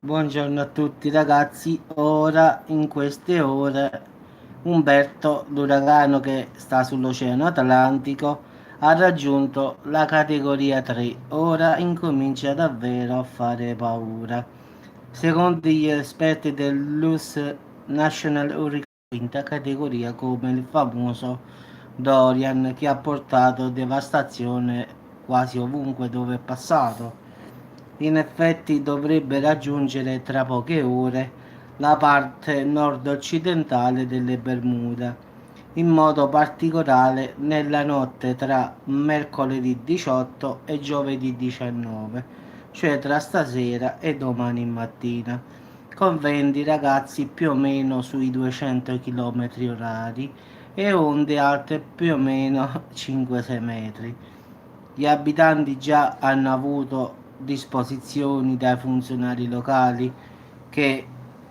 Buongiorno a tutti ragazzi, ora in queste ore Umberto, l'uragano che sta sull'Oceano Atlantico, ha raggiunto la categoria 3. Ora incomincia davvero a fare paura. Secondo gli esperti dell'US National Hurricane, quinta categoria come il famoso Dorian che ha portato devastazione quasi ovunque dove è passato. In effetti dovrebbe raggiungere tra poche ore la parte nord-occidentale delle Bermuda, in modo particolare nella notte tra mercoledì 18 e giovedì 19, cioè tra stasera e domani mattina, con venti ragazzi più o meno sui 200 km orari e onde alte più o meno 5-6 metri. Gli abitanti già hanno avuto disposizioni dai funzionari locali che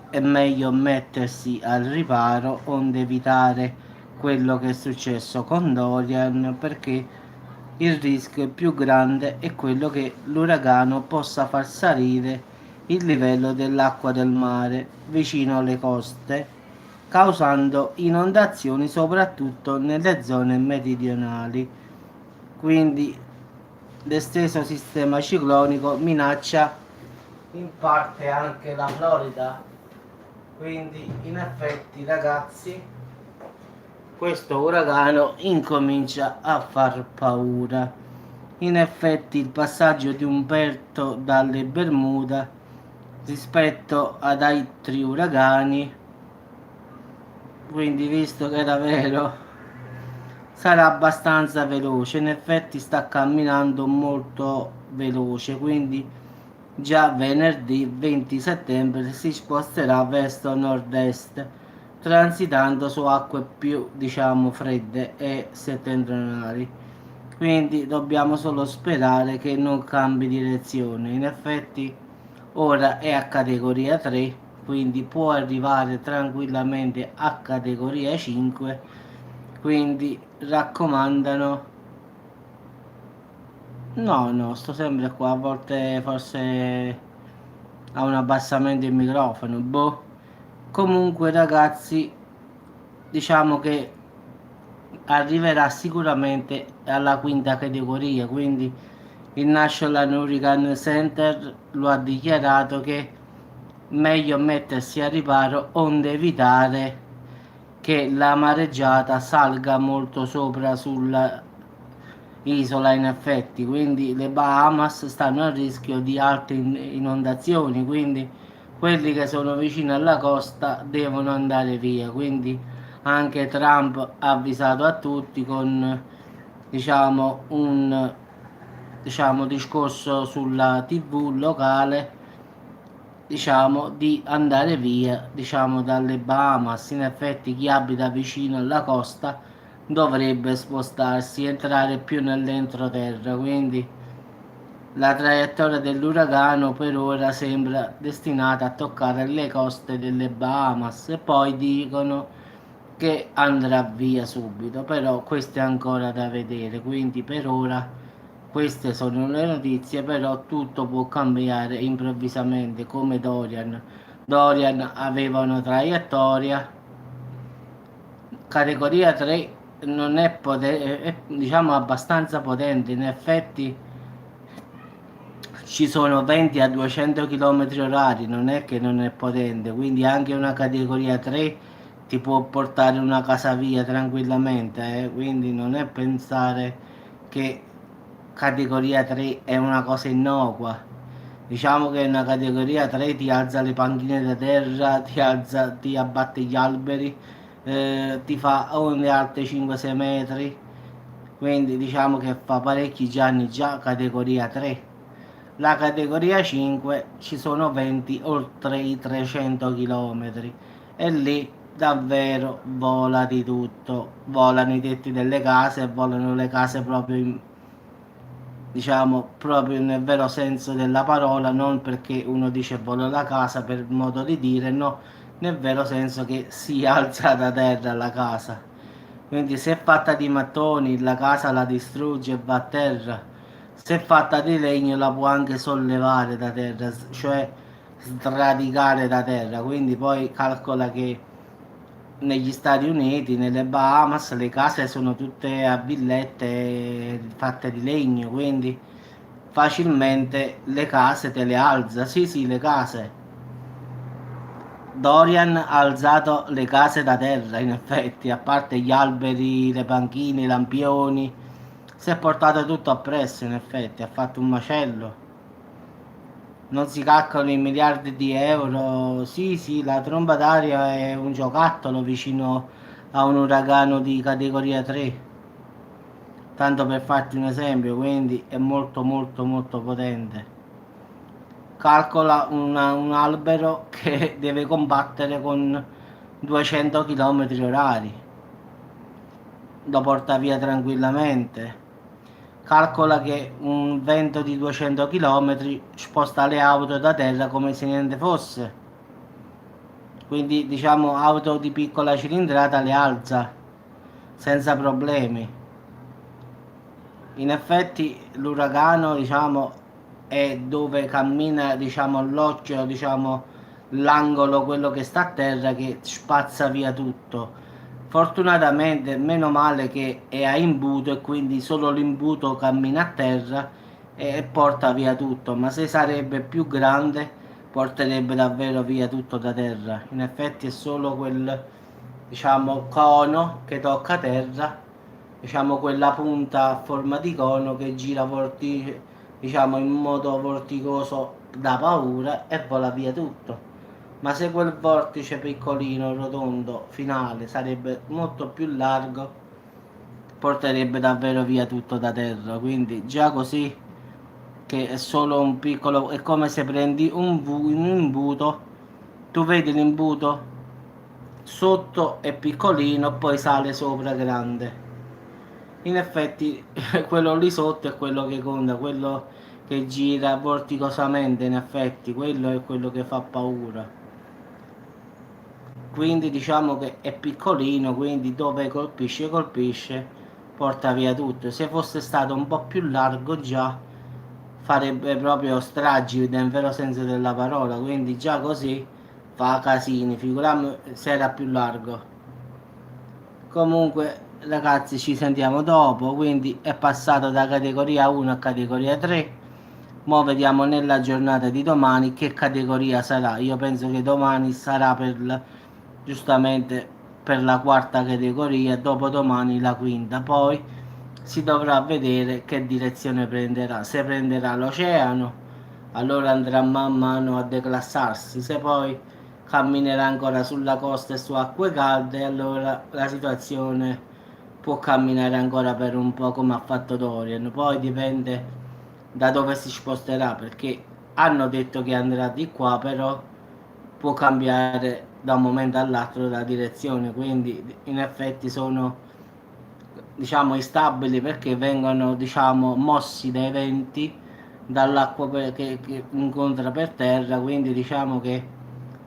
è meglio mettersi al riparo onde evitare quello che è successo con Dorian, perché il rischio più grande è quello che l'uragano possa far salire il livello dell'acqua del mare vicino alle coste, causando inondazioni soprattutto nelle zone meridionali. Quindi l'esteso sistema ciclonico minaccia in parte anche la Florida. Quindi in effetti ragazzi, questo uragano incomincia a far paura. In effetti il passaggio di Umberto dalle Bermuda rispetto ad altri uragani, quindi visto che era vero, sarà abbastanza veloce. In effetti sta camminando molto veloce, quindi già venerdì 20 settembre si sposterà verso nord-est, transitando su acque più, diciamo, fredde e settentrionali. Quindi dobbiamo solo sperare che non cambi direzione. In effetti ora è a categoria 3, quindi può arrivare tranquillamente a categoria 5, quindi raccomandano. No, sto sempre qua, a volte forse ha un abbassamento del microfono, boh. Comunque ragazzi, diciamo che arriverà sicuramente alla quinta categoria, quindi il National Hurricane Center lo ha dichiarato che meglio mettersi a riparo onde evitare che la mareggiata salga molto sopra sulla isola in effetti, quindi le Bahamas stanno a rischio di alte inondazioni, quindi quelli che sono vicini alla costa devono andare via, quindi anche Trump ha avvisato a tutti con diciamo un discorso sulla TV locale, diciamo di andare via dalle Bahamas. In effetti chi abita vicino alla costa dovrebbe spostarsi, entrare più nell'entroterra, quindi la traiettoria dell'uragano per ora sembra destinata a toccare le coste delle Bahamas e poi dicono che andrà via subito, però questo è ancora da vedere, quindi per ora queste sono le notizie, però tutto può cambiare improvvisamente come Dorian. Dorian aveva una traiettoria, categoria 3 non è, è diciamo abbastanza potente, in effetti ci sono 20 a 200 km orari, non è che non è potente, quindi anche una categoria 3 ti può portare una casa via tranquillamente, quindi non è pensare che categoria 3 è una cosa innocua. Diciamo che una categoria 3 ti alza le panchine da terra, ti abbatte gli alberi, ti fa onde alte 5-6 metri, quindi diciamo che fa parecchi anni già categoria 3. La categoria 5 ci sono venti oltre i 300 km e lì davvero vola di tutto. Volano i tetti delle case, volano le case proprio diciamo proprio nel vero senso della parola, non perché uno dice vola la casa per modo di dire, no, nel vero senso che si alza da terra la casa. Quindi se è fatta di mattoni la casa la distrugge e va a terra, se è fatta di legno la può anche sollevare da terra, cioè sradicare da terra. Quindi poi calcola che negli Stati Uniti, nelle Bahamas, le case sono tutte a villette fatte di legno, quindi facilmente le case te le alza. Sì, sì, le case. Dorian ha alzato le case da terra, in effetti, a parte gli alberi, le panchine, i lampioni, si è portato tutto appresso, in effetti, ha fatto un macello. Non si calcolano i miliardi di euro. Sì, sì, la tromba d'aria è un giocattolo vicino a un uragano di categoria 3. Tanto per farti un esempio, quindi è molto molto molto potente. Calcola un albero che deve combattere con 200 km orari, lo porta via tranquillamente. Calcola che un vento di 200 km sposta le auto da terra come se niente fosse. Quindi diciamo auto di piccola cilindrata le alza senza problemi. In effetti l'uragano, diciamo, è dove cammina, diciamo, l'occhio, diciamo, l'angolo, quello che sta a terra, che spazza via tutto. Fortunatamente, meno male che è a imbuto e quindi solo l'imbuto cammina a terra e porta via tutto, ma se sarebbe più grande porterebbe davvero via tutto da terra. In effetti è solo quel, diciamo, cono che tocca terra, diciamo quella punta a forma di cono che gira diciamo in modo vorticoso da paura e vola via tutto. Ma se quel vortice piccolino, rotondo, finale sarebbe molto più largo, porterebbe davvero via tutto da terra. Quindi già così, che è solo un piccolo, è come se prendi un imbuto, tu vedi l'imbuto sotto è piccolino, poi sale sopra grande. In effetti quello lì sotto è quello che conta, quello che gira vorticosamente, in effetti quello è quello che fa paura. Quindi diciamo che è piccolino, quindi dove colpisce colpisce, porta via tutto. Se fosse stato un po' più largo già farebbe proprio stragi nel vero senso della parola, quindi già così fa casini, figuriamo se era più largo. Comunque ragazzi ci sentiamo dopo, quindi è passato da categoria 1 a categoria 3. Mo' vediamo nella giornata di domani che categoria sarà. Io penso che domani sarà giustamente per la quarta categoria, dopodomani la quinta. Poi si dovrà vedere che direzione prenderà. Se prenderà l'oceano, allora andrà man mano a declassarsi. Se poi camminerà ancora sulla costa e su acque calde, allora la situazione può camminare ancora per un po' come ha fatto Dorian. Poi dipende da dove si sposterà, perché hanno detto che andrà di qua, però può cambiare da un momento all'altro la direzione, quindi in effetti sono, diciamo, instabili perché vengono, diciamo, mossi dai venti dall'acqua che incontra per terra, quindi diciamo che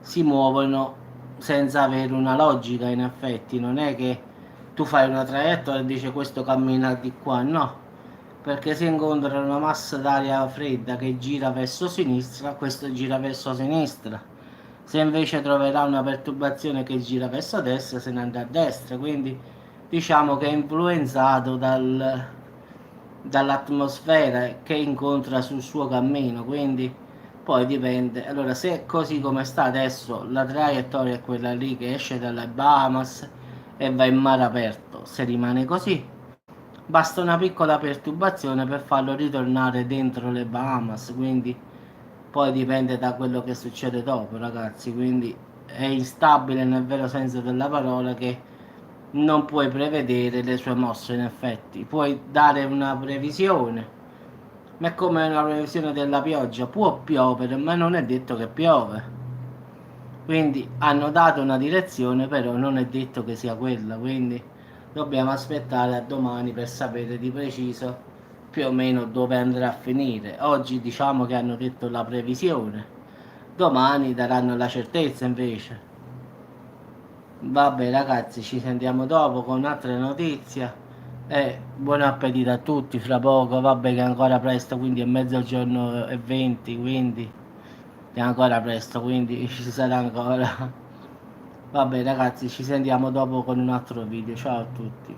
si muovono senza avere una logica. In effetti non è che tu fai una traiettoria e dici questo cammina di qua, no, perché se incontra una massa d'aria fredda che gira verso sinistra, questo gira verso sinistra. Se invece troverà una perturbazione che gira verso destra, se ne andrà a destra. Quindi diciamo che è influenzato dall'atmosfera che incontra sul suo cammino. Quindi poi dipende. Allora, se è così come sta adesso, la traiettoria è quella lì che esce dalle Bahamas e va in mare aperto. Se rimane così, basta una piccola perturbazione per farlo ritornare dentro le Bahamas, quindi poi dipende da quello che succede dopo, ragazzi. Quindi è instabile nel vero senso della parola, che non puoi prevedere le sue mosse. In effetti puoi dare una previsione, ma è come una previsione della pioggia: può piovere ma non è detto che piove. Quindi hanno dato una direzione, però non è detto che sia quella, quindi dobbiamo aspettare a domani per sapere di preciso più o meno dove andrà a finire. Oggi diciamo che hanno detto la previsione, domani daranno la certezza invece. Vabbè ragazzi, ci sentiamo dopo con altre notizie e buon appetito a tutti. Fra poco, vabbè che è ancora presto, quindi è mezzogiorno e 20, quindi è ancora presto, quindi ci sarà ancora. Vabbè ragazzi, ci sentiamo dopo con un altro video. Ciao a tutti.